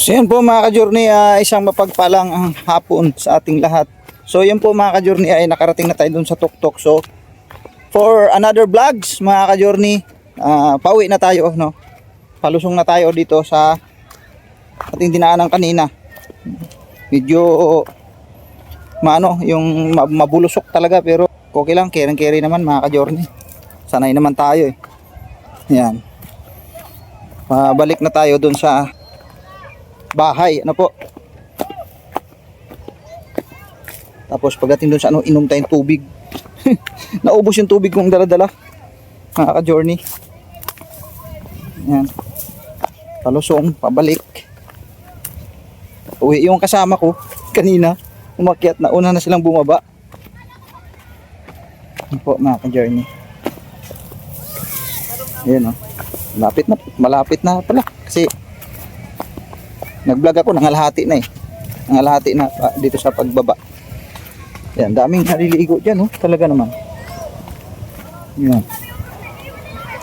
So yan po mga ka-journey, isang mapagpalang hapon sa ating lahat. So yan po mga ka-journey, ay nakarating na tayo dun sa tuktok. So for another vlogs mga ka-journey, pauwi na tayo, no? Palusong na tayo dito sa ating dinaanan kanina. Medyo yung mabulusok talaga, pero okay lang, carry naman mga ka-journey. Sanay naman tayo eh. Yan. Balik na tayo dun sa bahay, ano po. Tapos pagdating doon sa inom tayong tubig. Naubos yung tubig kong dala-dala. Mga ka-journey. Yan. Palusong, pabalik. Uwi yung kasama ko kanina. Umakyat na, una na silang bumaba. Yan po mga ka-journey. Yan o. Malapit na pala. Kasi nag-vlog ako, nangalahati na eh. Nangalahati na dito sa pagbaba. Yan, daming naliligo dyan, oh. Talaga naman. Yan.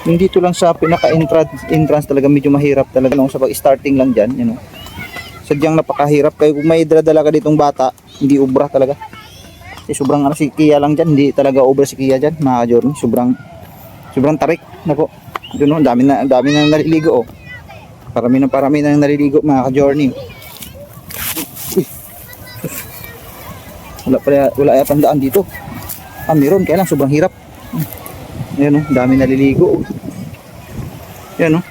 Yung dito lang sa pinaka-entrance talaga medyo mahirap talaga lang sa pag-starting lang dyan. Yan, oh. Sadyang napakahirap. Kaya kung may dala-dala ka ditong bata, hindi ubra talaga. Kasi sobrang si Kia lang dyan. Hindi talaga ubra si Kia dyan, mga ka-journey. Sobrang tarik. Nako. Doon, oh, dami na naliligo, oh. Parami na naliligo mga ka-journey. Wala yatang daan dito. Meron, kaya lang sobrang hirap. Ayan, oh, dami naliligo. Ayan, oh.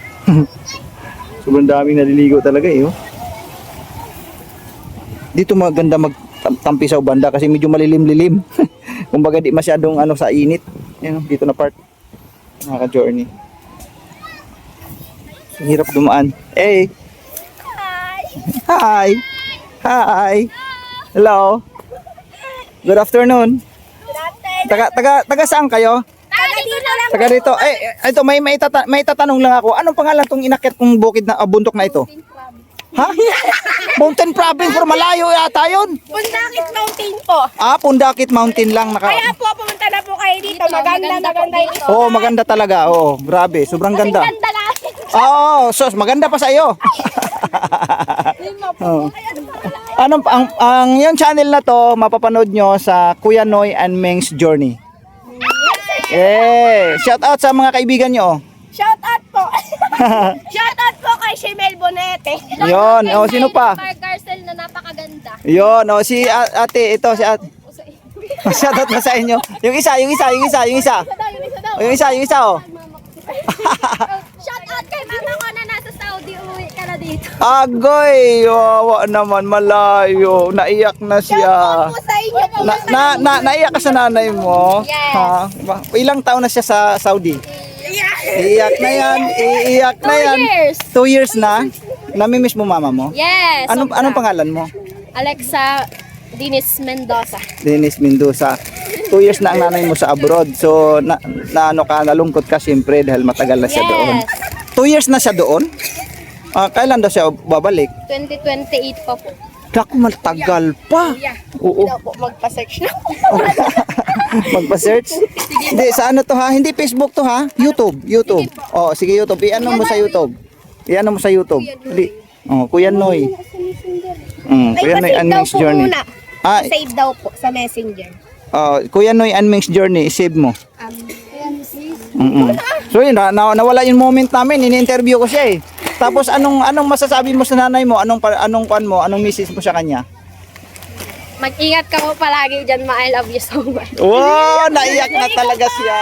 Sobrang daming naliligo talaga eh, oh. Dito maganda magtampi sa banda kasi medyo malilim-lilim. Kumbaga di masyadong sa init. Ayan, oh, dito na part mga ka-journey. Hirap dumaan. Hey. Hi. Hi. Hello. Good afternoon. Taga saan kayo? Taga dito. Ito may tatanong lang ako. Anong pangalan tong inakyat kong bukid na bundok na ito? Ha? Mountain Province, pero malayo yata yun. Pundakit Mountain po. Pundakit Mountain lang Kaya po pumunta na po kayo dito. Maganda ito. Oo, maganda talaga. Oo, grabe, sobrang ganda. Ganda namin. Oo, sos, maganda pa sa iyo. Oh. Ang yung channel na to mapapanood nyo sa Kuya Noy and Meng's Journey. Shout out sa mga kaibigan nyo. Shout out po. Shout out po kay Shemel Bonete. Yon, sino pa? Mark Garcel na napakaganda. Yon, si ate, ito si ate. Shout out na sa inyo. Yung isa. Yung isa Oh. Shout out kay mama ko na nasa Saudi. Uwi ka na dito. Agoy, wawa naman, malayo. Naiyak na siya. Shout out po sa inyo po. Naiyak ka sa nanay mo? Yes. Ha? Ilang taon na siya sa Saudi? Iiyak na yan. 2 years na. Namimiss mo mama mo? Yes. Anong pangalan mo? Alexa Dennis Mendoza. Dennis Mendoza. 2 years na ang nanay mo sa abroad. So nalungkot ka siyempre dahil matagal na siya doon. 2 years na siya doon? Kailan daw siya babalik? 2028 pa po. Naku, matagal pa. Oo. Hindi po magpa-search na. Magpa-search? Hindi, sa ano to ha? Hindi Facebook to ha? YouTube. Oh, sige YouTube. I-ano mo sa YouTube. Hindi. Oh, Kuya Noy. Kuya Noy and Meng's Journey. Save daw po sa Messenger. Kuya Noy and Meng's Journey, save mo. So yun, nawala yung moment namin, ini-interview ko siya eh. Tapos anong masasabi mo sa nanay mo? Anong message mo sa kanya? Mag-ingat ka po palagi dyan, ma. I love you so much. Wow, naiyak na talaga siya.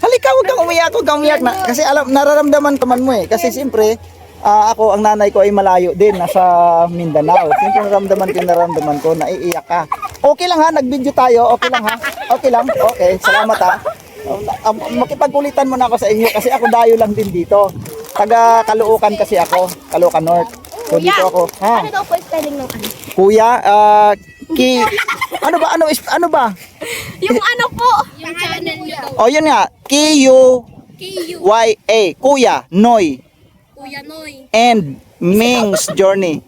Halika, huwag kang umiyak na. Kasi nararamdaman naman mo eh. Kasi siyempre, ako, ang nanay ko ay malayo din, nasa Mindanao. Siyempre nararamdaman ko, naiiyak ka. Okay lang ha, nag-video tayo. Okay lang ha. Okay, salamat ha. Makipagkulitan mo na ako sa inyo kasi ako dayo lang din dito. Taga Caloocan kasi ako, Caloocan North. So dito ako. Ha? Ano daw po spelling ng ano? Kuya, ano ba? Yung ano po? Yung channel nyo daw. Oh, yun nga. Kuya, Kuya Noy. Kuya Noy. And Meng's Journey.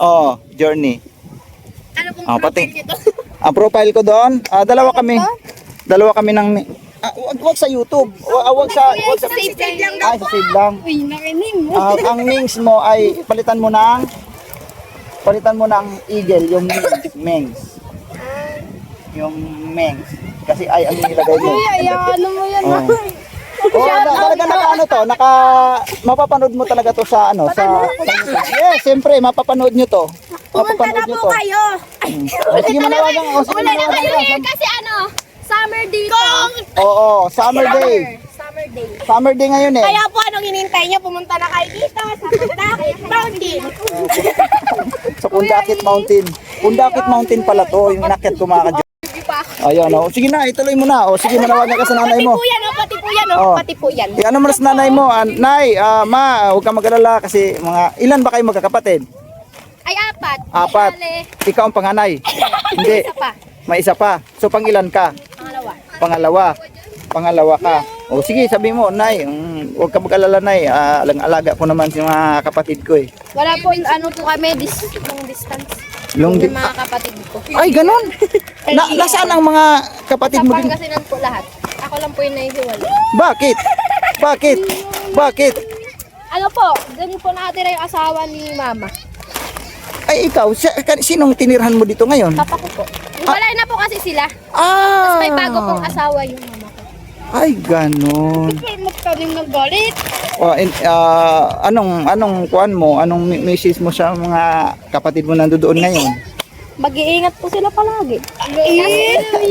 Oh, Journey. Ano pong pati. profile nito? Ang profile ko doon, dalawa kami ng Wag sa YouTube. Wag sa Save lang Ay, sa save lang. Uy, nakinig mo. Ang mings mo ay palitan mo ng eagle, yung mings. Yung mings. Kasi ay ang nilagay mo. Ano mo yan? Oh. Talaga naka to, mapapanood mo talaga to sa Yes, siyempre mapapanood nyo to. Pumunta na po kayo. Sige, manawagan ako. Sige, Wala na manawagan kayo ako. here kasi summer dito. Oo, summer day. Summer day. Summer day ngayon eh. Kaya po anong hinintay niyo? Pumunta na kayo dito sa Pundakit Mountain. Sa Pundakit Mountain. Pundakit Mountain pala to, yung inakyat ko mga kadyo. Ayun, oh. Sige na, ituloy mo na. Sige, manawagan ka sa nanay mo. Pati po yan, Oh. pati po yan. Ano mo na sa nanay mo? Nay, ma, huwag kang mag-alala kasi ilan ba kayo magkakapatid? Ay, apat. Apat. Bale, Ikaw ang panganay. Hindi. isa pa. May isa pa. So, pang ilan ka? Pangalawa. Pangalawa ka. O sige, sabi mo, Nay, huwag ka mag-alala, Nay. Alaga ko naman si mga kapatid ko eh. Wala po, po kami, long distance. Long Yung mga kapatid ko. Ay, ganun. Nasaan ang mga kapatid Sa mo din? Pangasinan po lahat. Ako lang po yung nahihiwalay. Bakit? Bakit? Bakit? Ano po, dun po nakatira yung asawa ni mama. Ay, ikaw, sinong tinirhan mo dito ngayon? Papa ko po. Wala na po kasi sila. Ah! May bago pong asawa yung mama ko. Ay, ganun. Magkaling nagalit. Anong kuan mo? Anong message mo sa mga kapatid mo nandoon ngayon? Mag-iingat po sila palagi.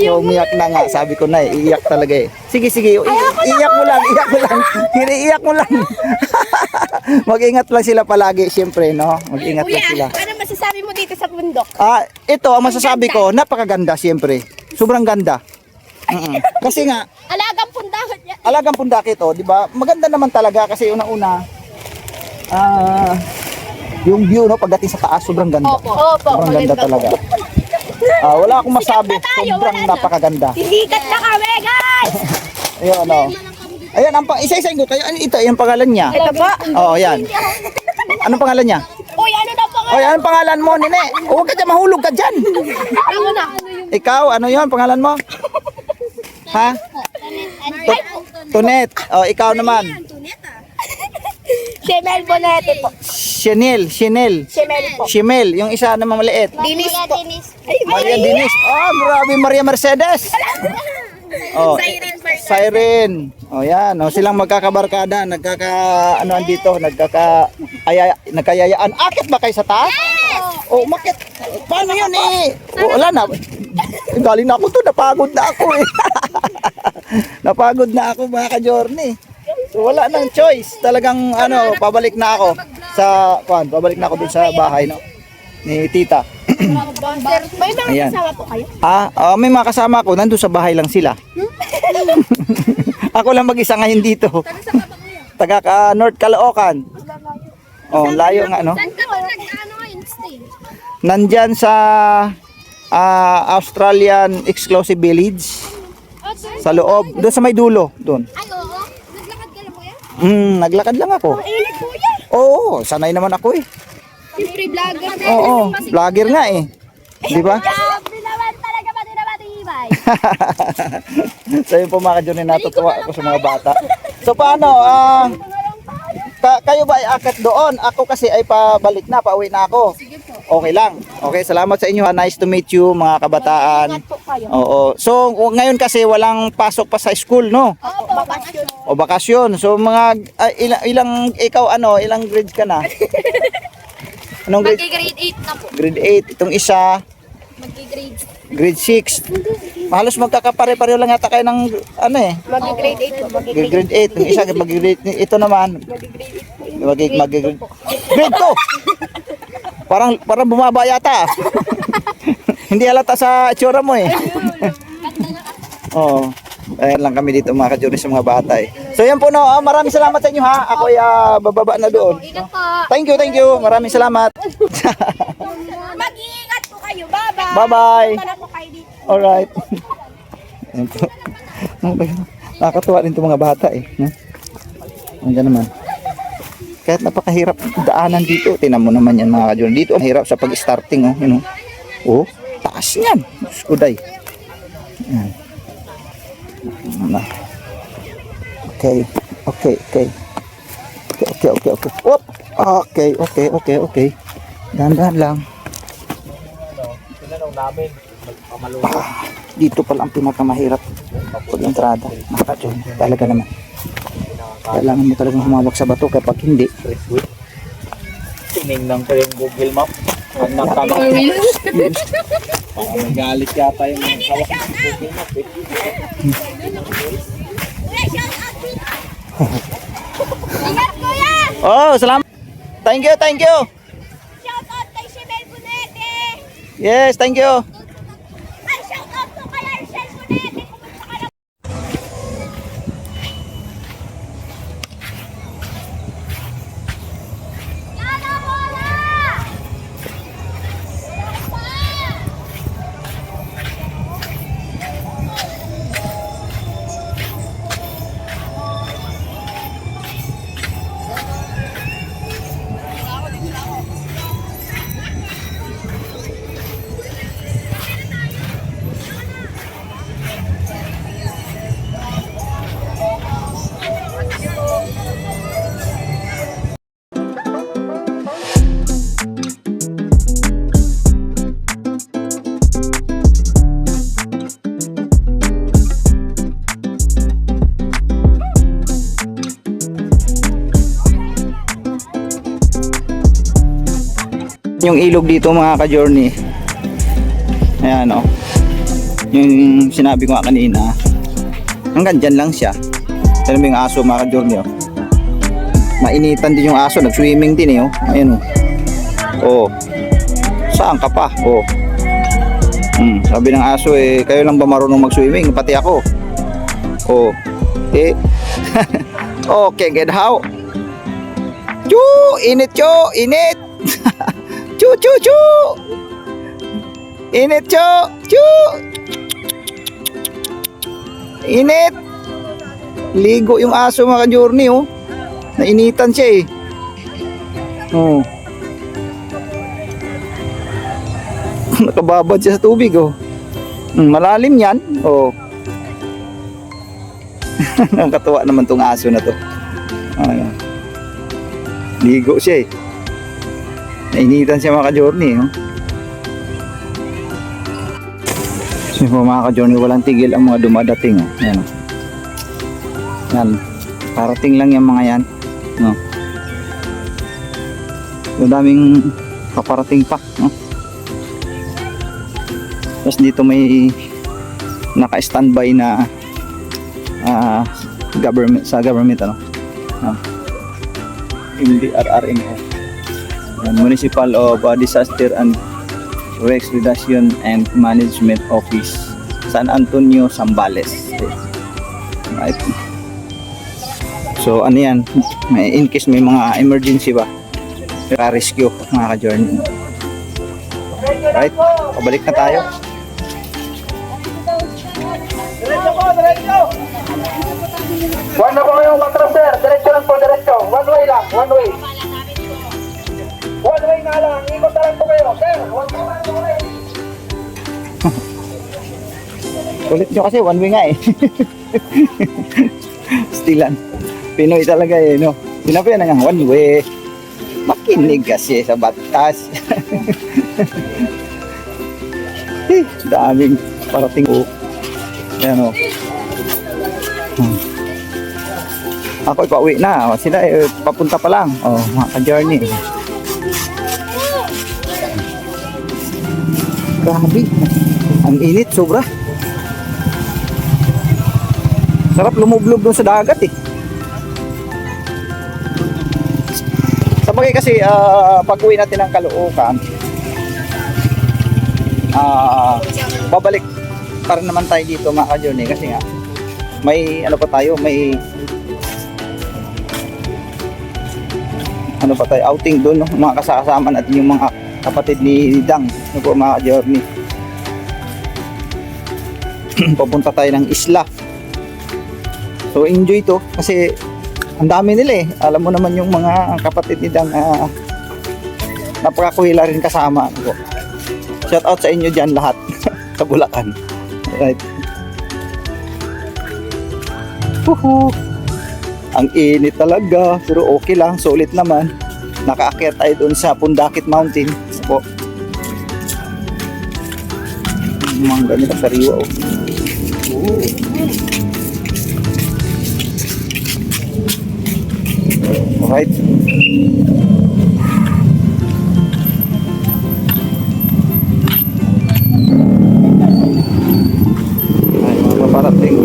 Umiyak na nga, sabi ko na, iiyak talaga eh. Sige, iiyak mo lang. Iiyak mo lang. Mag-ingat lang sila palagi, siyempre, no? Mag-ingat lang sila. Ano masasabi mo dito sa bundok? Ito, ang masasabi ko, napakaganda, siyempre. Sobrang ganda. Kasi nga, Alagang pundahan niya. alagang pundakit, di ba? Maganda naman talaga kasi unang-una, yung view, no, pagdating sa taas, sobrang ganda. Opo, Sobrang ganda talaga. Wala akong masabi, sobrang napakaganda. Sisikat na kami, guys! Ayun, no. Ayan, isa-isain ko kayo. Ito, yung pangalan niya. Ito ba? Oo, yan. Anong pangalan niya? Uy, ano daw po? Oy, anong pangalan mo, Nene? Huwag ka dyan, mahulog ka dyan. Ano na? Ikaw, ano yon pangalan mo? Ha? Tunet. Ikaw naman. Shemel Bonete po. Chanel. Shemel po. Shimel, yung isa namang maliit. Dinis po. Maria Dinis. Grabe, Maria Mercedes. Siren. Yan. Silang magkakabarkada, nagkayayaan. Akit ba kayo sa taas? Umakit. Paano yun eh? Wala na. Galing na ako to, napagod na ako eh. Napagod na ako mga ka-journey. So wala nang choice. Talagang pabalik na ako pabalik na ako dun sa bahay, no, ni tita. May mga Ayan. kasama po kayo? May mga kasama ko, nandun sa bahay lang sila. Ako lang mag-isa ngayon dito. Taga North Caloocan. Layo nga, no? Saan ka ba ngayon stay? Nandyan sa Australian Exclusive Village. Sa loob. Doon sa may dulo. Doon. Ay, oo. Naglakad ka lang po yan? Naglakad lang ako. Init po yan. Oo, sanay naman ako eh. Siyempre, vlogger. Oo, vlogger nga eh. Di ba? Grabe naman talaga pati na pati ibay. So yun po mga ka-journey, natutuwa ako sa mga bata. So paano, kayo ba ay akit doon? Ako kasi ay pabalik na, pauwi na ako. Okay lang. Okay, salamat sa inyo. Nice to meet you mga kabataan. Ingat po kayo. Oo. So ngayon kasi walang pasok pa sa school, no? Opo, bakasyon. O bakasyon. So mga ilang ilang grades ka na? Anong grade? Mag-grade 8 na po. Grade 8. Itong isa, Mag-grade. grade 6. Halos magkakapare-pareho lang yata kayo ng Mag-grade 8 po. grade 8. Yung isa mag-grade, ito naman mag-grade grade 2. Parang bumaba yata. Hindi halata sa itsura mo eh. Oo. Ayan lang kami dito mga ka-journey sa mga bata eh. So yan po, no. Maraming salamat sa inyo ha. Ako ay bababa na doon. Ingat po. Thank you. Maraming salamat. Mag-iingat po kayo. Bye-bye. Bye-bye. Punta na po kayo dito. Alright. Ayan po. Nakakatuwa rin itong mga bata eh. Nandiyan naman. Kahit napakahirap daanan dito. Tingnan mo naman yan mga ka-journey. Dito ang hirap sa pag-starting. Taas yan. Skuday. Ayan. Na. Okay. Okay, okay. Okay, okay, okay. Whoop! Okay, okay, okay, okay. Dahan-dahan lang. Tinanong namin, magpamaluto. Dito pala ang pinakamahirap pag entrada. Nakadyon. Talaga naman. Kailangan mo talagang humawak sa bato kapag hindi. Tinignan ko yung Google Map. Ang nakalap. Nagalit yata yung hawak ng Google Map. Ingat kuya! Oh, salamat. Thank you, thank you. Shout out kay Shimel Bunete! Yes, thank you. Ay, shout out to kay Arshel Bunete! Kumusta ka na? Yana bola! Yung ilog dito mga ka-journey. Ayan o. Yung sinabi ko nga kanina. Hanggang dyan lang siya. Alam mo yung aso mga ka-journey o. Mainitan din yung aso. Nag-swimming din eh o. Ayan o. Oh. Saan ka pa? Oh. Sabi ng aso eh, kayo lang ba marunong mag-swimming? Pati ako. Oh. Eh. Okay, get how? Chu! Init chu! Init! Chu chu chu. Init chu. Chu. Init. Ligo yung aso mga ka-journey oh. Nainitan siya eh. Oh. Nakababad siya sa tubig oh. Malalim yan. Oh. Nakakatuwa naman tong aso na to. Ayan. Ligo siya eh. Nainitan siya mga ka-journey oh. So mga ka-journey, walang tigil ang mga dumadating oh. Yan, oh. Yan. Parating lang yung mga yan no? So daming paparating pa no? Tapos dito may naka-standby na government, sa government ano no? MDRRMO, Municipal of Disaster and Risk Reduction and Management Office, San Antonio, Zambales. Right. So ano yan, in case may mga emergency ba, rescue mga ka-journey. Right, pabalik na tayo. Diretso po, diretso! One na po kayong matras, sir. Diretso lang po, diretso. One way lang, one way. One way nga lang. Ikot na lang po kayo, sir. One way lang po kayo. Ulit nyo kasi one way nga eh. Stilan. Pinoy talaga eh no. Sinabi na nga one way. Makinig kasi sa batas. Daming parating po. Ayan o. Ako ipauwi na. Sila papunta pa lang. Oh, mga ka-journey. Grabe. Ang init sobra. Sarap lumublob doon sa dagat eh. Sabagay kasi pag uwi natin ng Caloocan, babalik pa rin naman tayo dito mga ka-journey kasi nga may ano pa tayo, may ano pa tayo, outing doon no? Mga kasama natin yung mga kapatid ni Dang no po mga ka-journey. Papunta tayo ng isla. So enjoy to kasi ang dami nila eh. Alam mo naman yung mga kapatid ni Dang napakakuhila rin kasama no po. Shout out sa inyo dyan lahat sa Bulacan. Right. Huhu. Ang init talaga, pero okay lang, sulit naman. Nakaakyat tayo doon sa Pundakit Mountain. Po. Mangga nila sariwa. Oh. Ooh. Alright. Ay, mga paparating.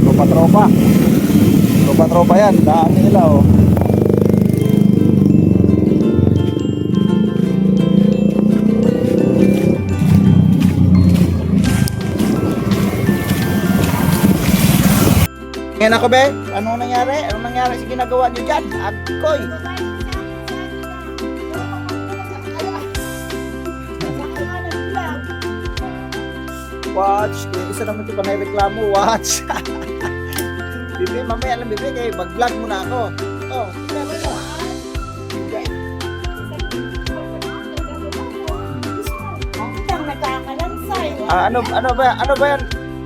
Tropa-tropa. Tropa-tropa yan. Dami nila oh. Ngayon ako be, anong nangyari? Anong nangyari sa ginagawa niyo dyan? Agkoy! Watch! Isa naman ito pa na reklamo. Watch! Bibi, mamaya lang bibi, kaya mag-vlog muna ako. Oh, tignan mo. Ano ba yan?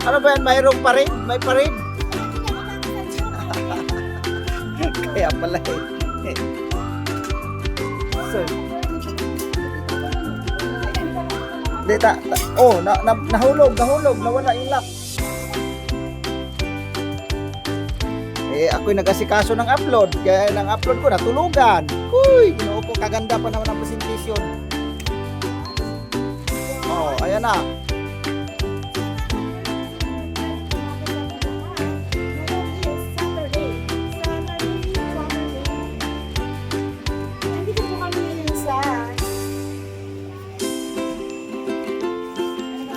Ano ba yan? Mayroong parade? May parade? Kaya pala eh. So, nahulog, nawala yung lock. Ako'y nag-asikaso ng upload. Kaya ng upload ko, natulugan. Uy, ginoo ko, kaganda pa naman ang presentation. Oh, ayan na.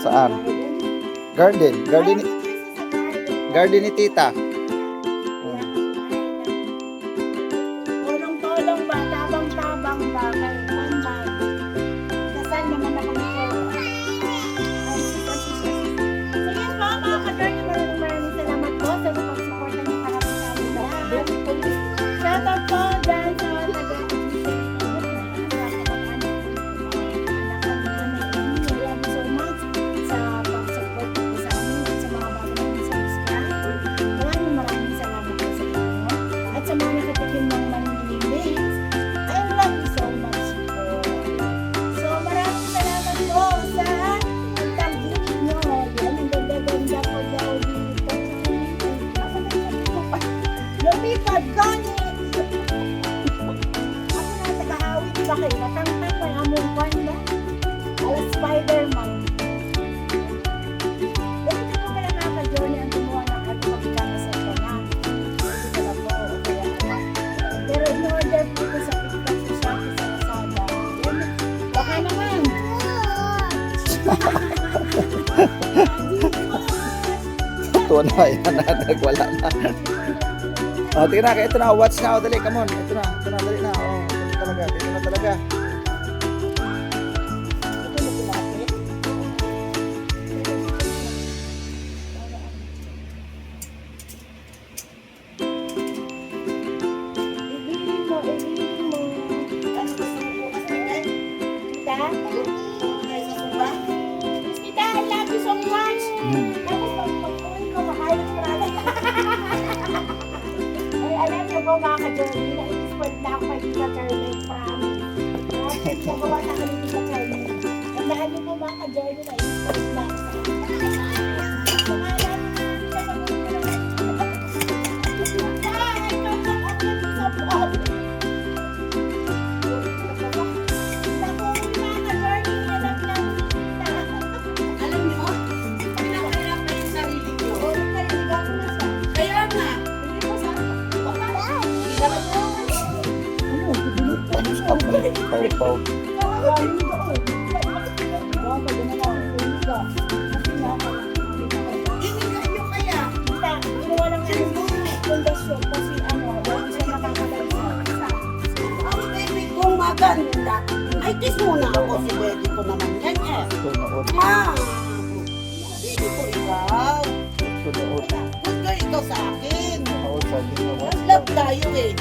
Saan? Garden ni tita. Tulong-tulong ba? Tabang-tabang ba? Kay Manman. Kasal naman ako nito. Ay, sige po, mga ka-journey, maraming salamat po sa pag-suporta ng karapit sa amin. Shout out po dyan sa lumipad gani. Ako na tagahawit ba kayo? Natangtang pa yung among kwanda. Alas Spider-Man. Dito ko pala nakaka-journey ang gumawa ng ating pagkakasal ka na. Hindi ko na po. Pero in order po ko sa TikTok sa Shopee sa Lazada. Baka naman. Tuwa na yan. Nagwala na. Oh, tingnan na, ito na, watch na, dali, come on, ito na, dali na, ito na talaga. Ibigin mo. Ano gusto mo po kasi? Tita? Miss Tita, I love you so much. Tapos pag-uwi ko, makain ko pala. Alam niyo po mga ka-journey, na-expert na ako kay Tita Charlie, promise. Kasi nagawa na kami Tita Charlie. Tandaan niyo po mga ka-journey, na-expert na ako sa Pau. Kung maganda, ay kiss muna ako si Betty ko naman yan eh. Tunood. Betty ko ikaw. Tunood. Huwag ka ikaw sa akin. Tunood sa akin na Mas love tayo eh.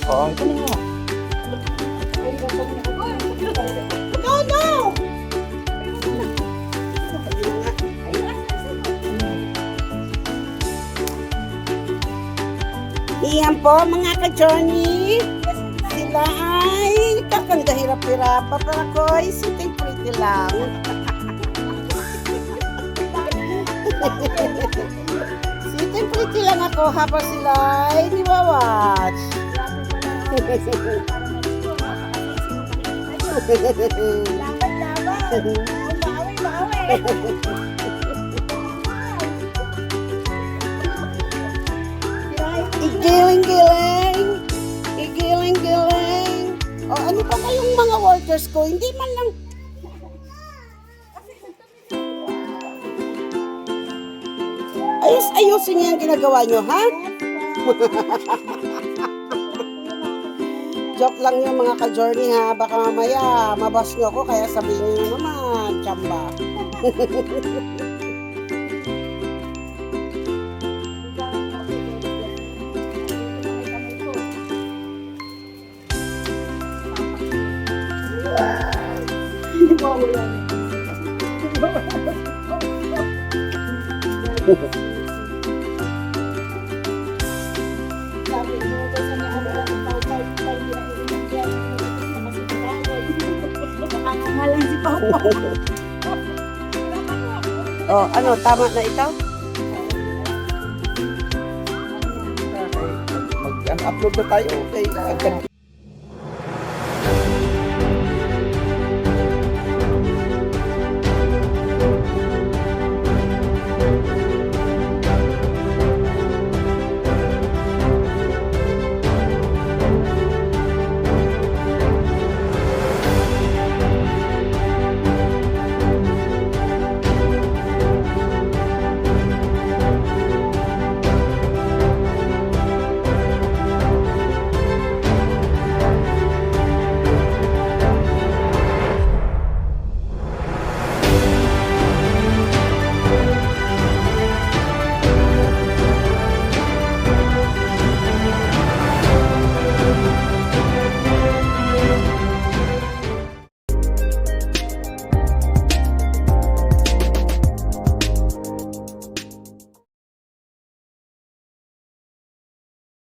Oo, ito na nga. No, no! Iyan po mga ka-journey. Sila ay kakanda hirap-hirap. Pero ako ay sitting pretty lang. Sitting pretty lang ako habang sila ay niwawatch. Laban-laban. Bawi-bawi. Igiling-giling. Igiling-giling. O ano pa kayong mga workers ko? Hindi man lang. Ayos-ayusin niyo yung ginagawa nyo, ha? Joke lang yung mga ka-journey, ha? Baka mamaya mabas nyo ako, kaya sabihin nyo naman, tsamba. Ngalan si Papa. Oh, ano, tama na ito? Mag-upload na tayo. Okay,